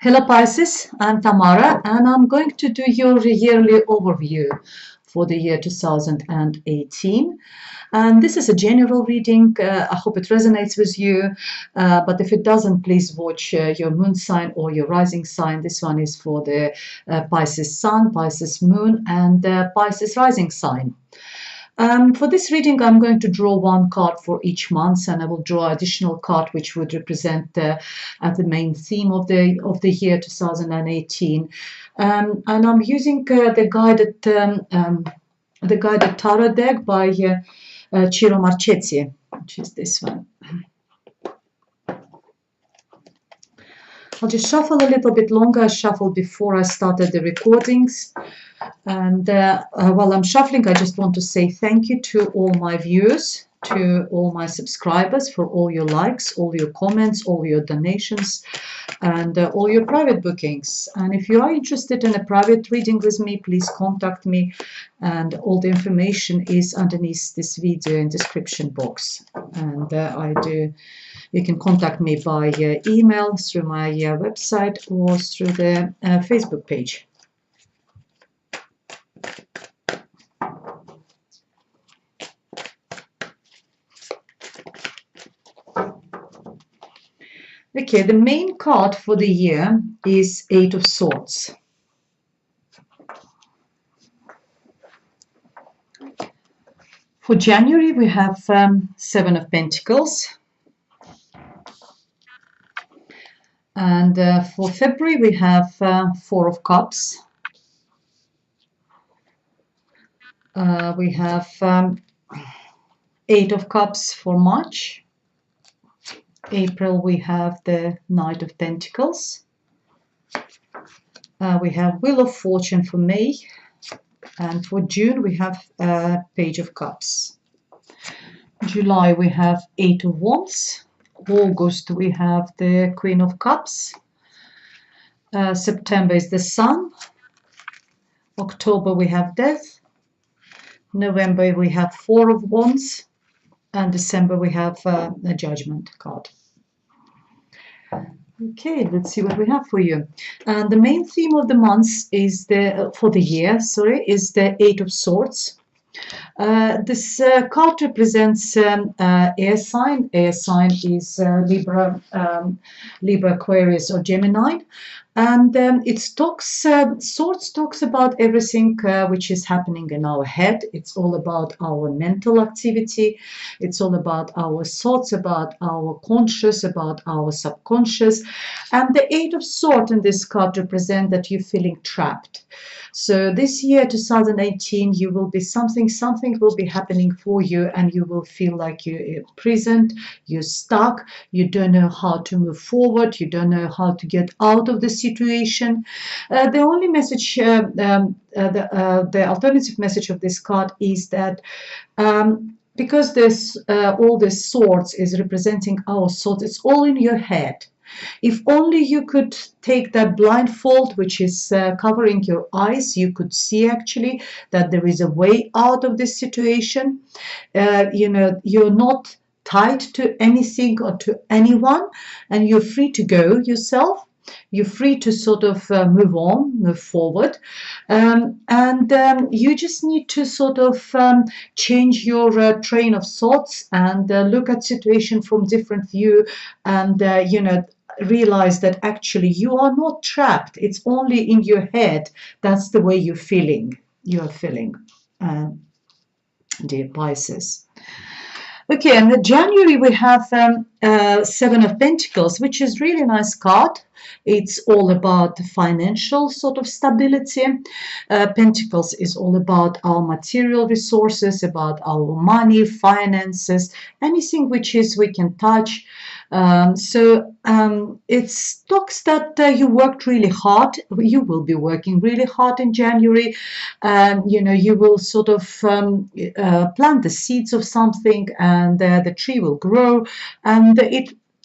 Hello Pisces, I'm Tamara and I'm going to do your yearly overview for the year 2018. And this is a general reading. I hope it resonates with you. But if it doesn't, please watch your moon sign or your rising sign. This one is for the Pisces sun, Pisces moon, and Pisces rising sign. For this reading, I'm going to draw one card for each month, and I will draw additional card which would represent the main theme of the year 2018. And I'm using the guided tarot deck by Ciro Marchetti, which is this one. I'll just shuffle a little bit longer. I shuffled before I started the recordings. And while I'm shuffling, I just want to say thank you to all my viewers, to all my subscribers for all your likes, all your comments, all your donations, and all your private bookings. And if you are interested in a private reading with me, please contact me. And all the information is underneath this video in description box. And you can contact me by email, through my website, or through the Facebook page. Okay, the main card for the year is Eight of Swords. For January, we have Seven of Pentacles. And for February, we have Four of Cups. We have Eight of Cups for March. April, we have the Knight of Pentacles. We have Wheel of Fortune for May. And for June, we have Page of Cups. July, we have Eight of Wands. August, we have the Queen of Cups. September is the Sun. October, we have Death. November, we have Four of Wands. And December, we have a Judgment card. Okay, let's see what we have for you. And the main theme of the month is for the year is the Eight of Swords. This card represents air sign. Air sign is Libra, Aquarius, or Gemini. And Swords talks about everything which is happening in our head. It's all about our mental activity. It's all about our thoughts, about our conscious, about our subconscious. And the Eight of Swords in this card represent that you're feeling trapped. So this year, 2018, you will be something will be happening for you, and you will feel like you're imprisoned, you're stuck, you don't know how to move forward, you don't know how to get out of the situation. The only message, the alternative message of this card is that because this all the swords is representing our thoughts, it's all in your head. If only you could take that blindfold, which is covering your eyes, you could see actually that there is a way out of this situation. You're not tied to anything or to anyone, and you're free to go yourself. You're free to sort of move on, move forward. You just need to sort of change your train of thoughts and look at situation from different view, and realize that actually you are not trapped. It's only in your head. That's the way you're feeling. Dear Pisces. Okay, and in January we have Seven of Pentacles, which is really nice card. It's all about financial sort of stability. Pentacles is all about our material resources, about our money, finances, anything which is we can touch. It talks that you worked really hard. You will be working really hard in January, and you will sort of plant the seeds of something, and the tree will grow, and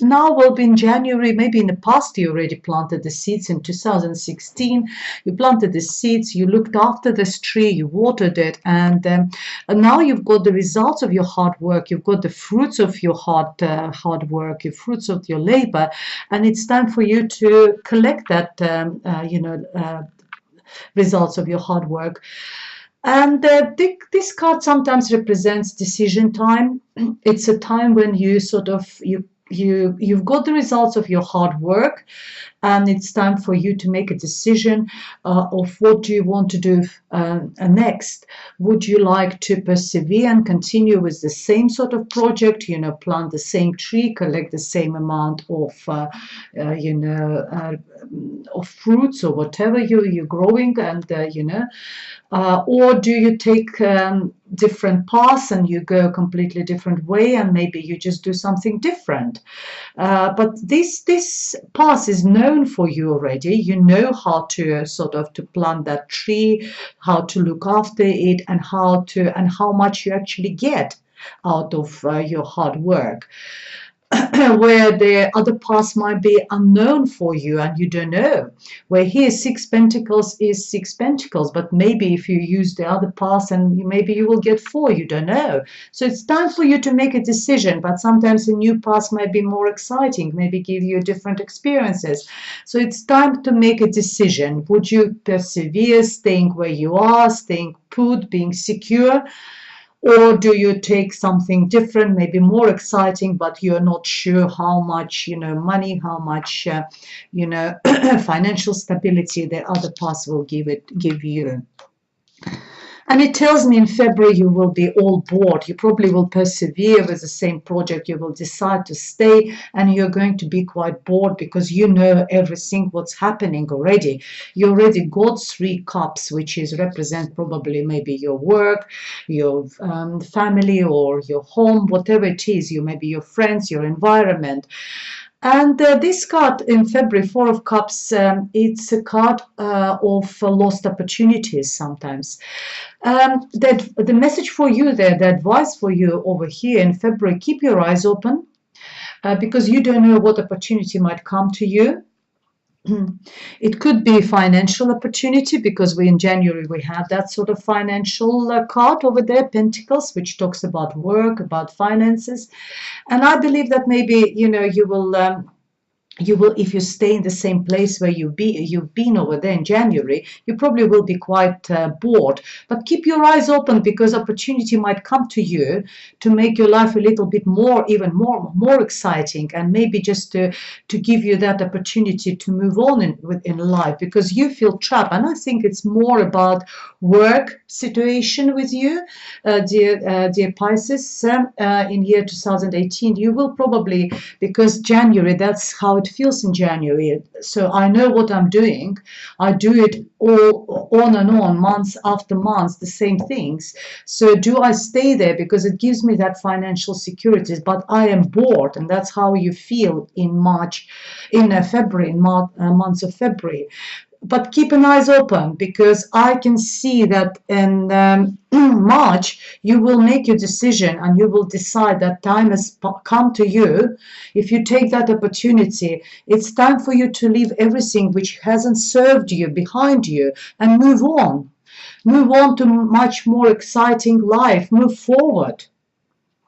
now will be in January, maybe in the past you already planted the seeds in 2016. You planted the seeds, you looked after this tree, you watered it, and now you've got the results of your hard work. You've got the fruits of your hard work, your fruits of your labor, and it's time for you to collect that, results of your hard work. And this card sometimes represents decision time. It's a time when you sort of you've got the results of your hard work, and it's time for you to make a decision of what do you want to do next. Would you like to persevere and continue with the same sort of project, plant the same tree, collect the same amount of fruits or whatever you're growing, and or do you take different paths and you go a completely different way, and maybe you just do something different. But this path is known for you already. You know how to sort of to plant that tree, how to look after it, and how much you actually get out of your hard work. Where the other paths might be unknown for you and you don't know. Where here Six Pentacles is Six Pentacles, but maybe if you use the other path and maybe you will get four, you don't know. So it's time for you to make a decision, but sometimes a new path might be more exciting, maybe give you different experiences. So it's time to make a decision. Would you persevere, staying where you are, staying put, being secure? Or do you take something different, maybe more exciting, but you're not sure how much, money, how much, financial stability the other path will give you. And it tells me in February you will be all bored. You probably will persevere with the same project. You will decide to stay, and you're going to be quite bored because you know everything what's happening already. You already got 3 cups, which is represent probably maybe your work, your family, or your home, whatever it is. Maybe your friends, your environment. And this card in February, 4 of Cups, it's a card of lost opportunities sometimes. That the message for you there, the advice for you over here in February, keep your eyes open because you don't know what opportunity might come to you. It could be financial opportunity because in January we have that sort of financial card over there, Pentacles, which talks about work, about finances. And I believe that maybe, you will, if you stay in the same place where you've been over there in January, you probably will be quite bored. But keep your eyes open because opportunity might come to you to make your life a little bit even more exciting, and maybe just to give you that opportunity to move on in life because you feel trapped. And I think it's more about work situation with you, dear Pisces. In year 2018, you will probably, because January, that's how it feels in January. So I know what I'm doing. I do it all on and on, months after months, the same things. So do I stay there because it gives me that financial security? But I am bored, and that's how you feel in February, months of February. But keep an eyes open because I can see that in March you will make your decision and you will decide that time has come to you. If you take that opportunity, it's time for you to leave everything which hasn't served you behind you and move on. Move on to much more exciting life. Move forward.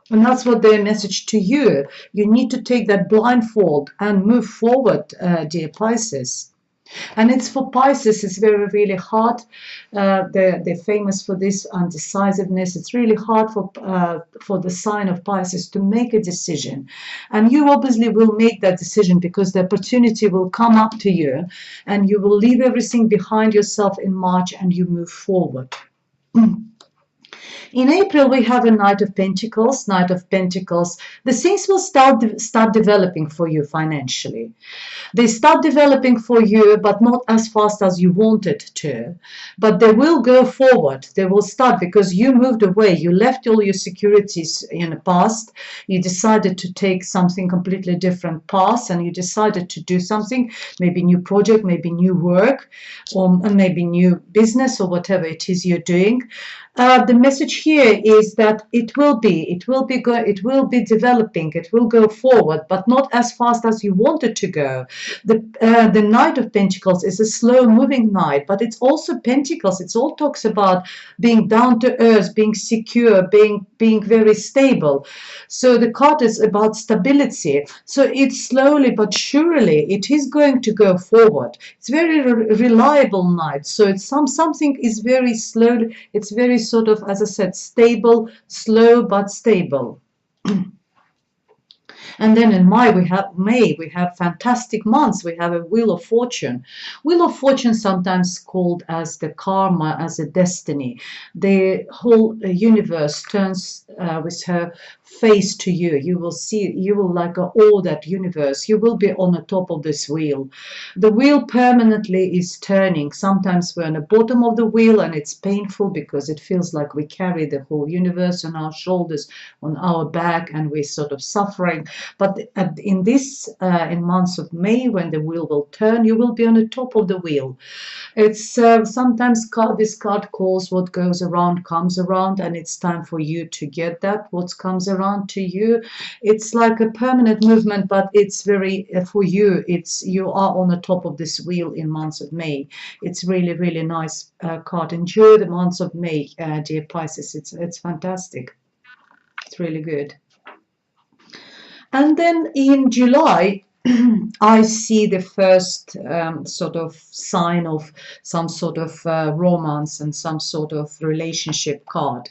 And that's what their message to you. You need to take that blindfold and move forward, dear Pisces. And it's for Pisces, it's really hard. They're famous for this undecisiveness. It's really hard for the sign of Pisces to make a decision. And you obviously will make that decision because the opportunity will come up to you and you will leave everything behind yourself in March and you move forward. In April, we have a Knight of Pentacles. Knight of Pentacles. The things will start developing for you financially. They start developing for you, but not as fast as you wanted to. But they will go forward. They will start because you moved away. You left all your securities in the past. You decided to take something completely different path, and you decided to do something, maybe new project, maybe new work, or maybe new business, or whatever it is you're doing. The message here is that it will be developing, it will go forward, but not as fast as you want it to go. The Knight of Pentacles is a slow-moving knight, but it's also Pentacles. It all talks about being down to earth, being secure, being very stable. So the card is about stability. So it's slowly but surely it is going to go forward. It's very reliable knight. So it's something is very slowly. It's very sort of, as I said, stable, slow but stable. And then in May we have fantastic months. We have a Wheel of Fortune. Wheel of Fortune sometimes called as the karma, as a destiny. The whole universe turns with her face to you. You will see, you will like all that universe. You will be on the top of this wheel. The wheel permanently is turning. Sometimes we're on the bottom of the wheel and it's painful because it feels like we carry the whole universe on our shoulders, on our back, and we're sort of suffering. But in months of May, when the wheel will turn, you will be on the top of the wheel. It's sometimes this card calls what goes around comes around, and it's time for you to get that. What comes around to you, it's like a permanent movement, but it's very for you. You are on the top of this wheel in months of May. It's really, really nice card. Enjoy the months of May, dear Pisces. It's fantastic. It's really good. And then in July, I see the first sort of sign of some sort of romance and some sort of relationship card.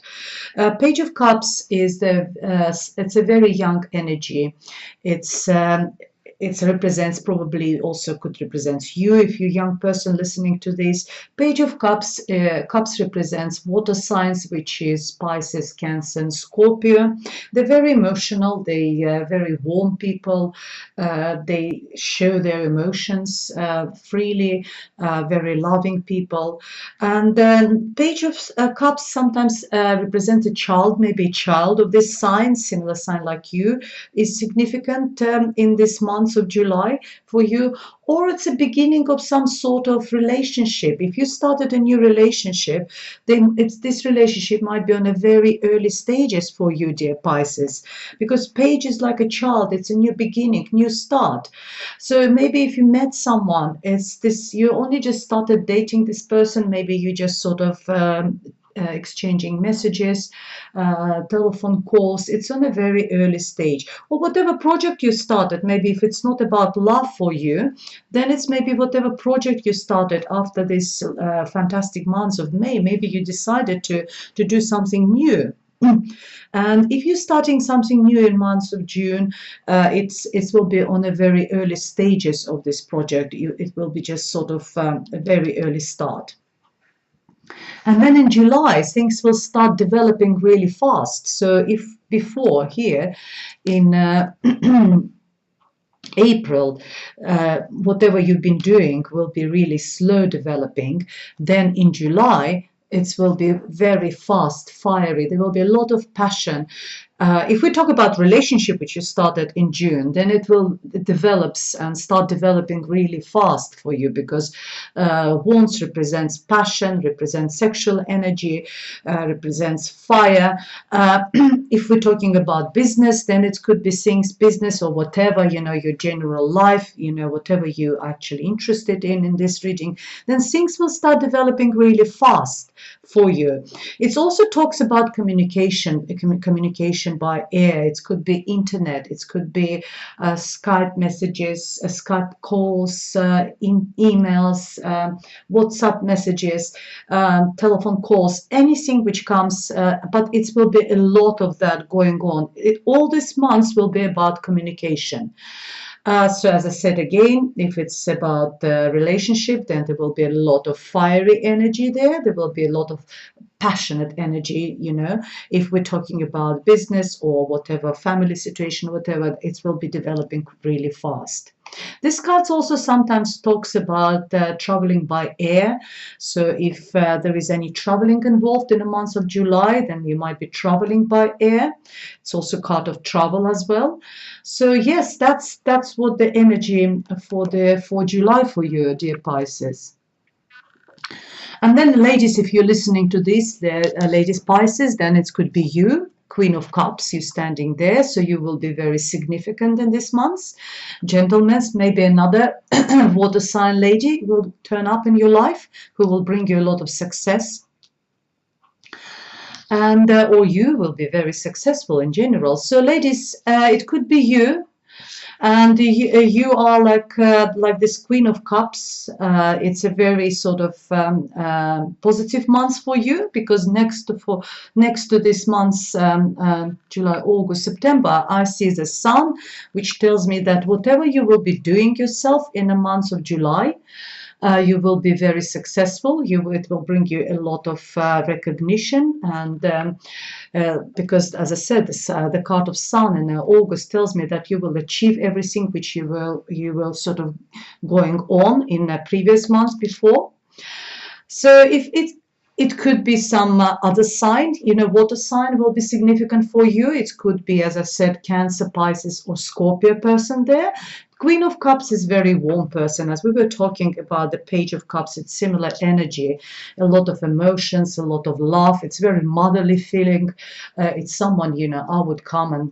Page of Cups is it's a very young energy. It represents, probably also could represent you if you're a young person listening to this. Page of Cups, Cups represents water signs, which is Pisces, Cancer, and Scorpio. They're very emotional. They very warm people. They show their emotions freely. Very loving people. And then Page of Cups sometimes represents a child, maybe a child of this sign, similar sign like you, is significant in this month of July for you, or it's a beginning of some sort of relationship. If you started a new relationship, then this relationship might be on a very early stages for you, dear Pisces, because Page is like a child. It's a new beginning, new start. So maybe if you met someone, you only just started dating this person, maybe you just sort of exchanging messages, telephone calls. It's on a very early stage. Or whatever project you started, maybe if it's not about love for you, then it's maybe whatever project you started after this fantastic months of May, maybe you decided to do something new. And if you're starting something new in months of June, it will be on a very early stages of this project. It will be just sort of a very early start. And then in July, things will start developing really fast. So if before here in April, whatever you've been doing will be really slow developing, then in July, it will be very fast, fiery. There will be a lot of passion. If we talk about relationship, which you started in June, then it develops and start developing really fast for you, because Wands represents passion, represents sexual energy, represents fire. If we're talking about business, then it could be things, business or whatever, your general life, whatever you're actually interested in this reading, then things will start developing really fast for you. It also talks about communication by air. It could be internet, it could be Skype messages, Skype calls, emails, WhatsApp messages, telephone calls, anything which comes, but it will be a lot of that going on. All these months will be about communication. So as I said again, if it's about the relationship, then there will be a lot of fiery energy there. There will be a lot of passionate energy, If we're talking about business or whatever, family situation, whatever, it will be developing really fast. This card also sometimes talks about traveling by air. So if there is any traveling involved in the month of July, then you might be traveling by air. It's also a card of travel as well. So yes, that's what the energy for July for you, dear Pisces. And then, ladies, if you're listening to this, the ladies Pisces, then it could be you, Queen of Cups, you standing there. So you will be very significant in this month. Gentlemen, maybe another water sign lady will turn up in your life who will bring you a lot of success. And or you will be very successful in general. So, ladies, it could be you. And you are like this Queen of Cups. It's a very sort of positive month for you, because next to this month, July, August, September, I see the Sun, which tells me that whatever you will be doing yourself in the month of July, you will be very successful. It will bring you a lot of recognition, and because, as I said, the card of Sun in August tells me that you will achieve everything which you will sort of going on in the previous months before. So if it could be some other sign, water sign will be significant for you. It could be, as I said, Cancer, Pisces, or Scorpio person there. Queen of Cups is very warm person. As we were talking about the Page of Cups, it's similar energy, a lot of emotions, a lot of love. It's very motherly feeling. It's someone, I would come and,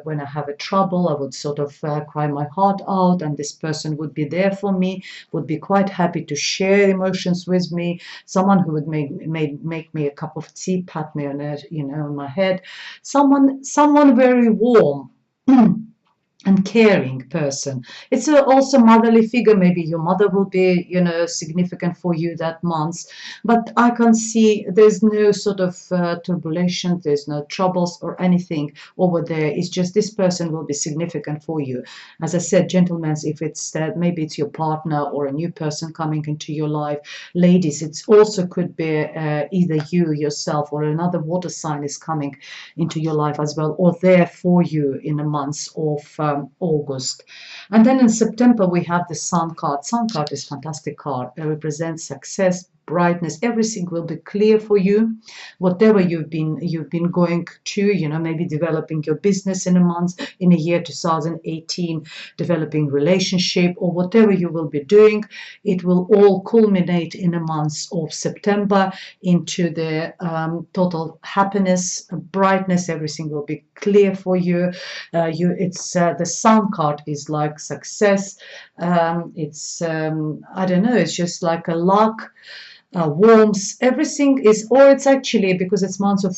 when I have a trouble, I would sort of cry my heart out, and this person would be there for me, would be quite happy to share emotions with me. Someone who would make me a cup of tea, pat me on my head. Someone very warm. And caring person. It's also motherly figure. Maybe your mother will be, significant for you that month. But I can see there's no sort of turbulation, there's no troubles or anything over there. It's just this person will be significant for you. As I said, gentlemen, if it's maybe it's your partner or a new person coming into your life. Ladies, it also could be either you yourself or another water sign is coming into your life as well, or there for you in the months of August. And then in September we have the Sun card. Sun card is a fantastic card. It represents success, brightness. Everything will be clear for you. Whatever you've been going to, maybe developing your business in a year 2018, developing relationship, or whatever you will be doing, it will all culminate in a month of September into the total happiness, brightness. Everything will be clear for you. It's the Sun card is like success. It's I don't know. It's just like a luck. Warmth, everything is, or it's actually because it's months of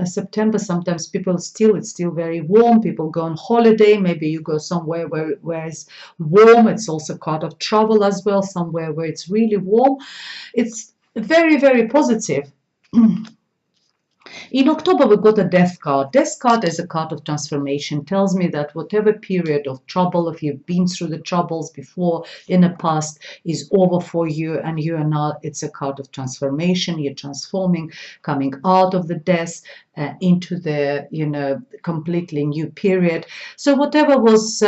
September. Sometimes it's still very warm. People go on holiday. Maybe you go somewhere where it's warm. It's also card of travel as well. Somewhere where it's really warm. It's very, very positive. In October, we got a Death card. Death card is a card of transformation. Tells me that whatever period of trouble, if you've been through the troubles before in the past, is over for you, and you are now, it's a card of transformation. You're transforming, coming out of the death into the, completely new period. So whatever was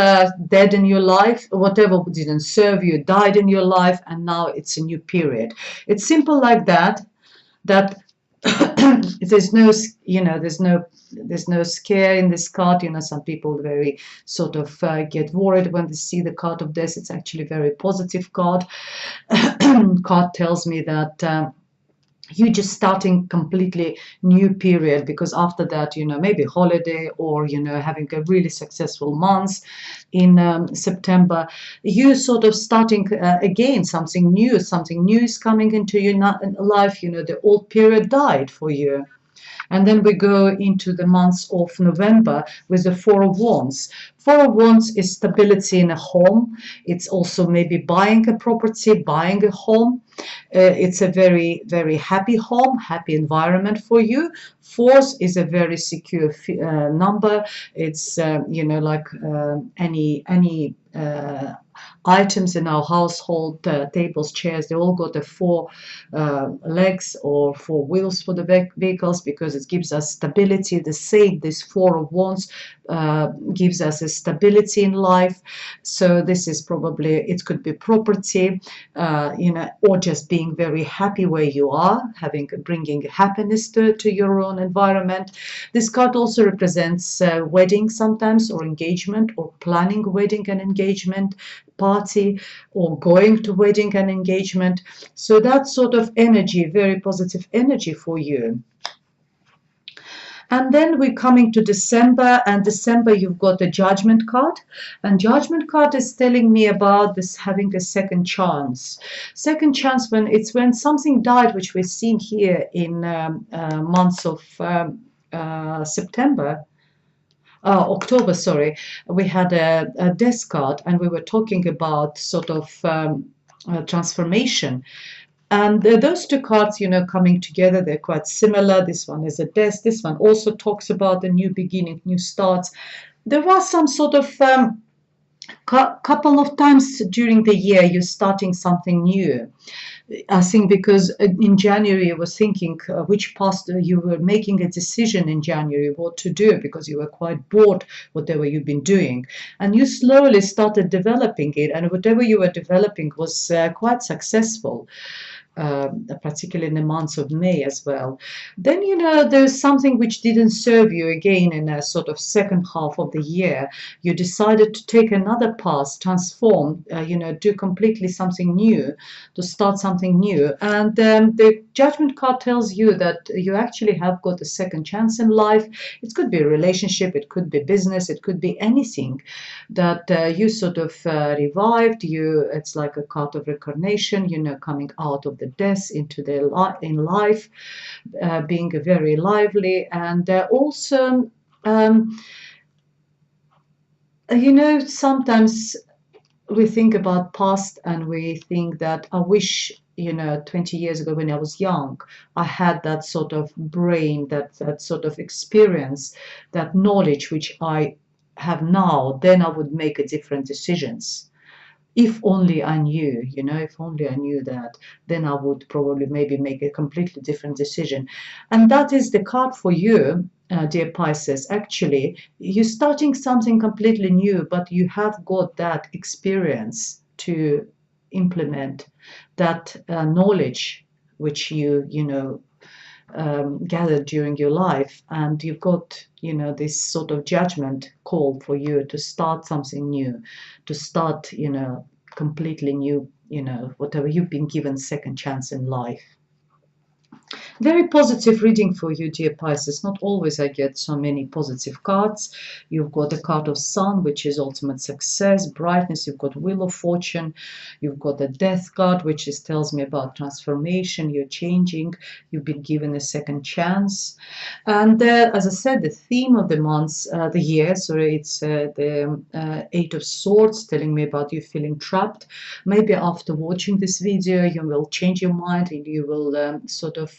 dead in your life, whatever didn't serve you, died in your life, and now it's a new period. It's simple like that. There's no scare in this card. Some people very sort of get worried when they see the card of death. It's actually a very positive card. Card tells me that you're just starting completely new period, because after that, maybe holiday, or having a really successful month in September, you sort of starting again something new is coming into your life. The old period died for you. And then we go into the months of November with the Four of Wands. Four of Wands is stability in a home. It's also maybe buying a property, buying a home. It's a very, very happy home, happy environment for you. Fourth is a very secure number. It's, like any items in our household, tables, chairs, they all got the four legs or four wheels for the vehicles, because it gives us stability. The same, this Four of Wands gives us a stability in life. So this is probably, it could be property, or just being very happy where you are, bringing happiness to your own environment. This card also represents wedding sometimes, or engagement, or planning wedding and engagement, party or going to wedding and engagement. So that sort of energy, very positive energy for you. And then we're coming to December, and December you've got the Judgment card, and Judgment card is telling me about this having a second chance. Second chance when something died, which we've seen here in months of September. October, sorry, we had a death card, and we were talking about sort of transformation. And those two cards, coming together, they're quite similar. This one is a death. This one also talks about a new beginning, new starts. There was some sort of couple of times during the year you're starting something new. I think because in January you were thinking which path you were making a decision in January what to do because you were quite bored whatever you've been doing, and you slowly started developing it, and whatever you were developing was quite successful. Particularly in the months of May as well. Then, there's something which didn't serve you again in a sort of second half of the year. You decided to take another path, transform, do completely something new, to start something new. And the Judgment card tells you that you actually have got a second chance in life. It could be a relationship, it could be business, it could be anything that you sort of revived. It's like a card of reincarnation, coming out of the death into in life, being very lively, and also sometimes we think about past and we think that I wish 20 years ago when I was young I had that sort of brain, that sort of experience, that knowledge which I have now, then I would make a different decisions. If only I knew, if only I knew that, then I would probably maybe make a completely different decision. And that is the card for you, dear Pisces. Actually, you're starting something completely new, but you have got that experience to implement that knowledge which you gathered during your life, and you've got this sort of judgment call for you to start something new, to start completely new, whatever you've been given second chance in life. Very positive reading for you, dear Pisces. Not always I get so many positive cards. You've got the card of Sun, which is ultimate success, brightness. You've got Wheel of Fortune. You've got the Death card, which tells me about transformation. You're changing. You've been given a second chance. And as I said, the theme of the month, the year, sorry, it's the Eight of Swords, telling me about you feeling trapped. Maybe after watching this video, you will change your mind and you will sort of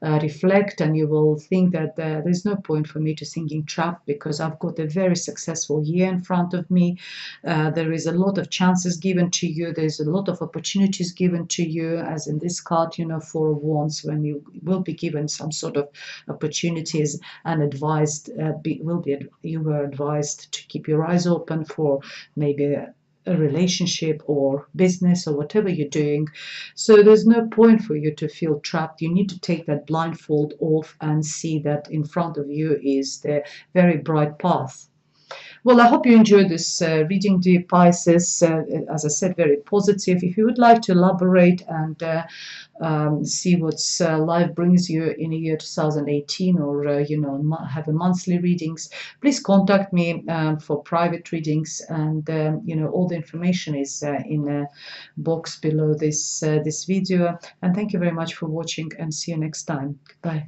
reflect, and you will think that there's no point for me to thinking trapped because I've got a very successful year in front of me. There is a lot of chances given to you. There's a lot of opportunities given to you, as in this card, Four of Wands, when you will be given some sort of opportunities and advised, you were advised to keep your eyes open for maybe a relationship or business or whatever you're doing. So there's no point for you to feel trapped. You need to take that blindfold off and see that in front of you is the very bright path. Well, I hope you enjoyed this reading, dear Pisces. As I said, very positive. If you would like to elaborate and see what life brings you in the year 2018, or have a monthly readings, please contact me for private readings. And all the information is in the box below this video. And thank you very much for watching, and see you next time. Bye.